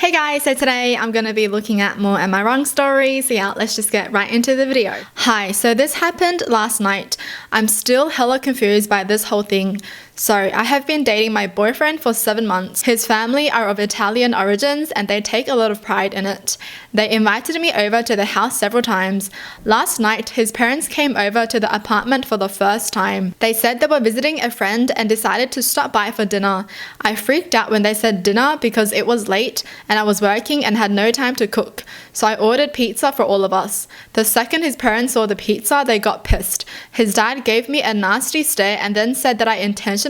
Hey guys, so today I'm going to be looking at more Am I Wrong stories. So yeah, let's just get right into the video. Hi, so this happened last night. I'm still hella confused by this whole thing. So I have been dating my boyfriend for 7 months. His family are of Italian origins and they take a lot of pride in it. They invited me over to the house several times. Last night, his parents came over to the apartment for the first time. They said they were visiting a friend and decided to stop by for dinner. I freaked out when they said dinner because it was late and I was working and had no time to cook. So I ordered pizza for all of us. The second his parents saw the pizza, they got pissed. His dad gave me a nasty stare and then said that I intentionally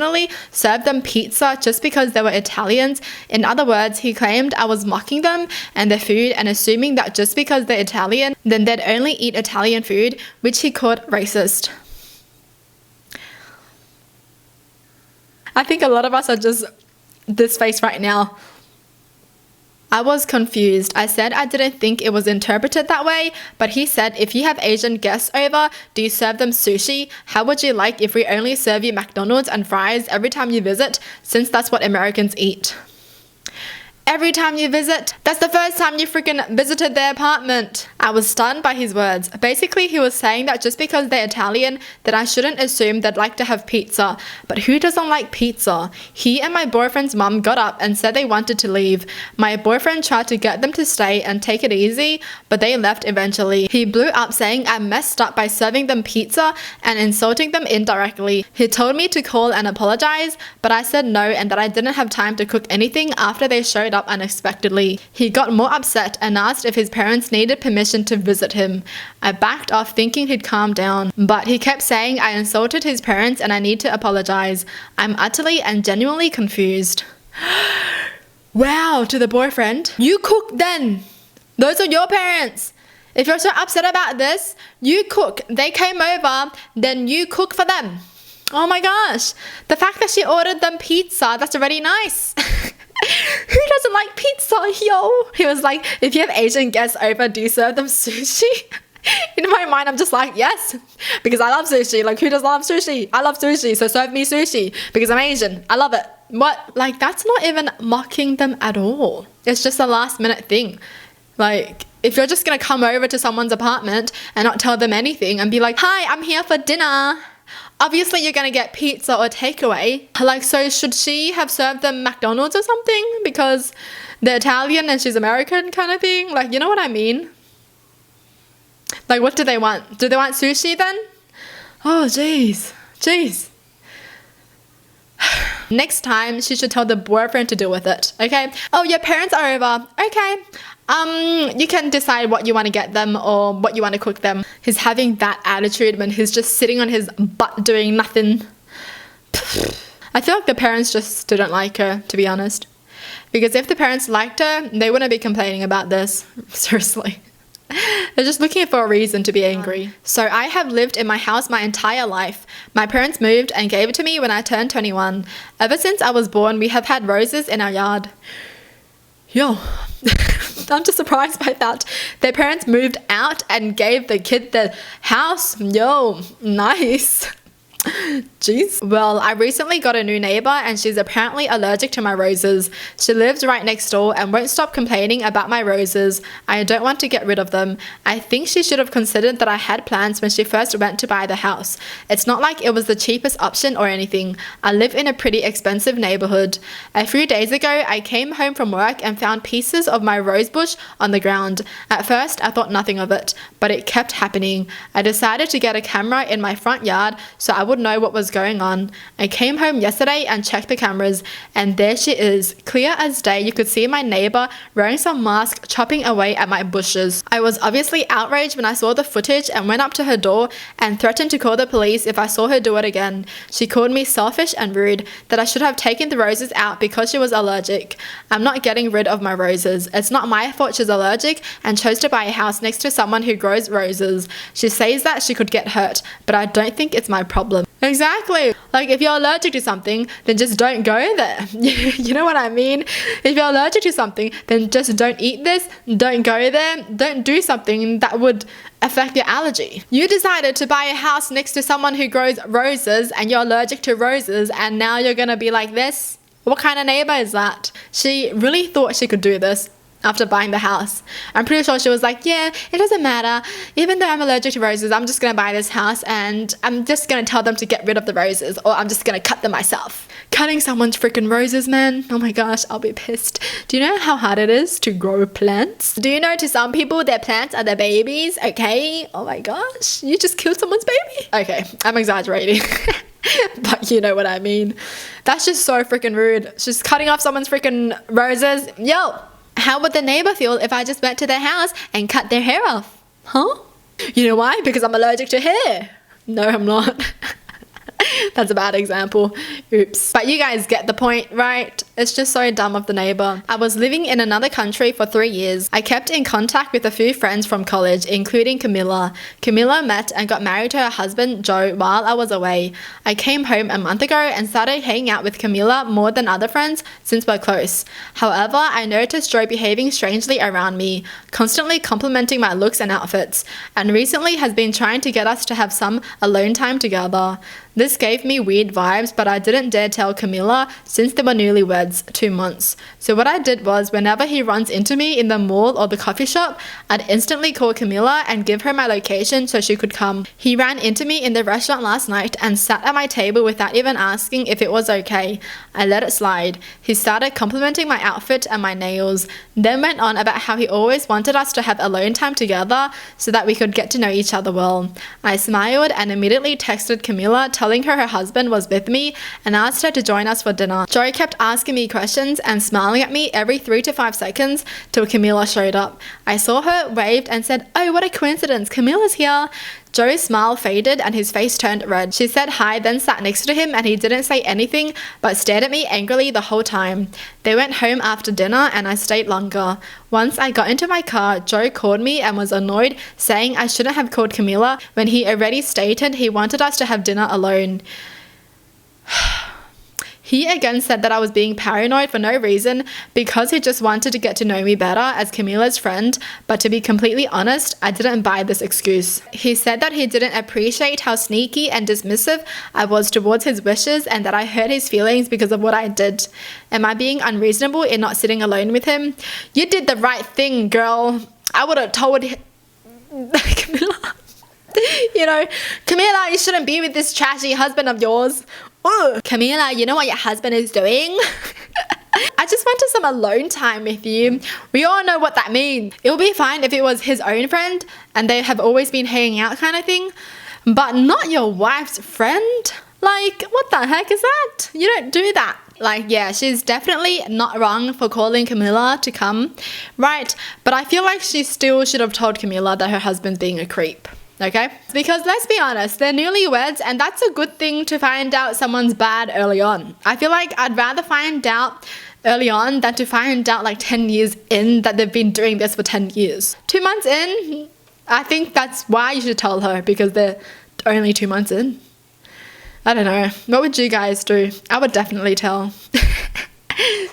served them pizza just because they were Italians. In other words, he claimed I was mocking them and their food and assuming that just because they're Italian, then they'd only eat Italian food, which he called racist. I think a lot of us are just this face right now. I was confused. I said I didn't think it was interpreted that way, but he said if you have Asian guests over, do you serve them sushi? How would you like if we only serve you McDonald's and fries every time you visit, since that's what Americans eat? Every time you visit? That's the first time you freaking visited their apartment. I was stunned by his words. Basically, he was saying that just because they're Italian, that I shouldn't assume they'd like to have pizza. But who doesn't like pizza? He and my boyfriend's mum got up and said they wanted to leave. My boyfriend tried to get them to stay and take it easy, but they left eventually. He blew up saying I messed up by serving them pizza and insulting them indirectly. He told me to call and apologize, but I said no and that I didn't have time to cook anything after they showed up unexpectedly. He got more upset and asked if his parents needed permission to visit him. I backed off thinking he'd calm down, but he kept saying I insulted his parents and I need to apologize. I'm utterly and genuinely confused. Wow, to the boyfriend. You cook then. Those are your parents. If you're so upset about this, you cook. They came over, then you cook for them. Oh my gosh. The fact that she ordered them pizza, that's already nice. Who doesn't like pizza, yo? He was like, if you have Asian guests over, do you serve them sushi? In my mind, I'm just like, yes, because I love sushi. Like, who does love sushi? I love sushi, so serve me sushi because I'm Asian. I love it. What? Like, that's not even mocking them at all. It's just a last minute thing. Like, if you're just gonna come over to someone's apartment and not tell them anything and be like, hi, I'm here for dinner. Obviously, you're going to get pizza or takeaway. Like, so should she have served them McDonald's or something? Because they're Italian and she's American kind of thing? Like, you know what I mean? Like, what do they want? Do they want sushi then? Oh, jeez. Jeez. Next time, she should tell the boyfriend to deal with it, okay? Oh, your parents are over. Okay. You can decide what you want to get them or what you want to cook them. He's having that attitude when he's just sitting on his butt doing nothing. I feel like the parents just didn't like her, to be honest. Because if the parents liked her, they wouldn't be complaining about this. Seriously. They're just looking for a reason to be angry. So I have lived in my house my entire life. My parents moved and gave it to me when I turned 21. Ever since I was born, we have had roses in our yard. Yo, I'm just surprised by that. Their parents moved out and gave the kid the house. Yo, nice. Jeez. Well, I recently got a new neighbor and she's apparently allergic to my roses. She lives right next door and won't stop complaining about my roses. I don't want to get rid of them. I think she should have considered that I had plans when she first went to buy the house. It's not like it was the cheapest option or anything. I live in a pretty expensive neighborhood. A few days ago, I came home from work and found pieces of my rose bush on the ground. At first, I thought nothing of it, but it kept happening. I decided to get a camera in my front yard so I would know what was going on. I came home yesterday and checked the cameras, and there she is. Clear as day, you could see my neighbor wearing some mask chopping away at my bushes. I was obviously outraged when I saw the footage and went up to her door and threatened to call the police if I saw her do it again. She called me selfish and rude, that I should have taken the roses out because she was allergic. I'm not getting rid of my roses. It's not my fault she's allergic and chose to buy a house next to someone who grows roses. She says that she could get hurt, but I don't think it's my problem. Exactly. Like, if you're allergic to something, then just don't go there. You know what I mean? If you're allergic to something, then just don't eat this, don't go there, don't do something that would affect your allergy. You decided to buy a house next to someone who grows roses and you're allergic to roses, and now you're gonna be like this? What kind of neighbor is that? She really thought she could do this. after buying the house. I'm pretty sure she was like, yeah, it doesn't matter. Even though I'm allergic to roses, I'm just going to buy this house and I'm just going to tell them to get rid of the roses, or I'm just going to cut them myself. Cutting someone's freaking roses, man. Oh my gosh, I'll be pissed. Do you know how hard it is to grow plants? Do you know to some people their plants are their babies? Okay. Oh my gosh, you just killed someone's baby. Okay, I'm exaggerating. But you know what I mean. That's just so freaking rude. She's cutting off someone's freaking roses. Yo, how would the neighbor feel if I just went to their house and cut their hair off? Huh? You know why? Because I'm allergic to hair. No, I'm not. That's a bad example. Oops. But you guys get the point, right? It's just so dumb of the neighbor. I was living in another country for 3 years. I kept in contact with a few friends from college, including Camilla. Camilla met and got married to her husband, Joe, while I was away. I came home a month ago and started hanging out with Camilla more than other friends since we're close. However, I noticed Joe behaving strangely around me, constantly complimenting my looks and outfits, and recently has been trying to get us to have some alone time together. This gave me weird vibes, but I didn't dare tell Camilla since they were newlyweds 2 months. So what I did was, whenever he runs into me in the mall or the coffee shop, I'd instantly call Camilla and give her my location so she could come. He ran into me in the restaurant last night and sat at my table without even asking if it was okay. I let it slide. He started complimenting my outfit and my nails, then went on about how he always wanted us to have alone time together so that we could get to know each other well. I smiled and immediately texted Camilla telling her husband was with me and asked her to join us for dinner. Joe kept asking me questions and smiling at me every 3 to 5 seconds till Camilla showed up. I saw her, waved and said, "Oh, what a coincidence, Camilla's here." Joe's smile faded and his face turned red. She said hi, then sat next to him and he didn't say anything but stared at me angrily the whole time. They went home after dinner and I stayed longer. Once I got into my car, Joe called me and was annoyed, saying I shouldn't have called Camilla when he already stated he wanted us to have dinner alone. He again said that I was being paranoid for no reason because he just wanted to get to know me better as Camilla's friend, but to be completely honest, I didn't buy this excuse. He said that he didn't appreciate how sneaky and dismissive I was towards his wishes and that I hurt his feelings because of what I did. Am I being unreasonable in not sitting alone with him? You did the right thing, girl. I would have told Camilla. You know, Camilla, you shouldn't be with this trashy husband of yours. Ugh. Camilla, you know what your husband is doing? I just wanted some alone time with you. We all know what that means. It would be fine if it was his own friend and they have always been hanging out kind of thing, but not your wife's friend. Like, what the heck is that? You don't do that. Like, yeah, she's definitely not wrong for calling Camilla to come, right? But I feel like she still should have told Camilla that her husband's being a creep. Okay? Because let's be honest, they're newlyweds and that's a good thing to find out someone's bad early on. I feel like I'd rather find out early on than to find out like 10 years in that they've been doing this for 10 years. 2 months in, I think that's why you should tell her, because they're only 2 months in. I don't know. What would you guys do? I would definitely tell.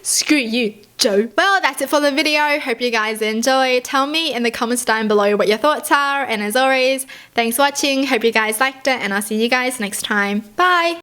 Screw you, Joe. Well, that's it for the video. Hope you guys enjoy. Tell me in the comments down below what your thoughts are. And as always, thanks for watching. Hope you guys liked it and I'll see you guys next time. Bye.